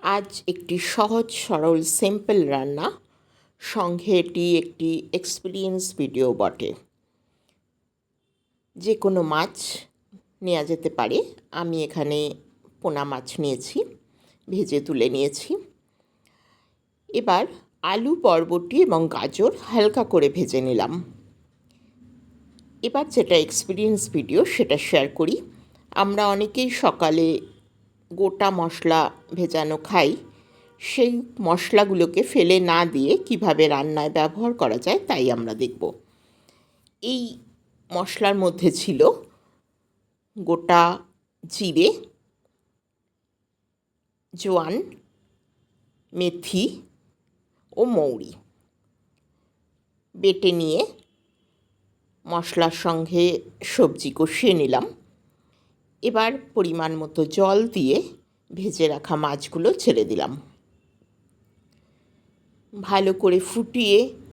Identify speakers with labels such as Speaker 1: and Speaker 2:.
Speaker 1: আজ একটি সহজ সরল সিম্পল রান্না, সঙ্গে এটি একটি এক্সপিরিয়েন্স ভিডিও বটে। যে কোনো মাছ নেওয়া যেতে পারে। আমি এখানে পোনা মাছ নিয়েছি, ভেজে তুলে নিয়েছি। এবার আলু, বরবটি এবং গাজর হালকা করে ভেজে নিলাম। এবার যেটা এক্সপিরিয়েন্স ভিডিও সেটা শেয়ার করি। আমরা অনেকেই সকালে গোটা মশলা ভেজানো খাই। সেই মশলাগুলোকে ফেলে না দিয়ে কিভাবে রান্নায় ব্যবহার করা যায় তাই আমরা দেখব। এই মশলার মধ্যে ছিল গোটা জিরে, জোয়ান, মেথি ও মৌরি বেটে নিয়ে মশলার সঙ্গে সবজি কষিয়ে নিলাম। এবার পরিমাণ মতো জল দিয়ে ভেজে রাখা মাছগুলো ছেড়ে দিলাম। ভালো করে ফুটিয়ে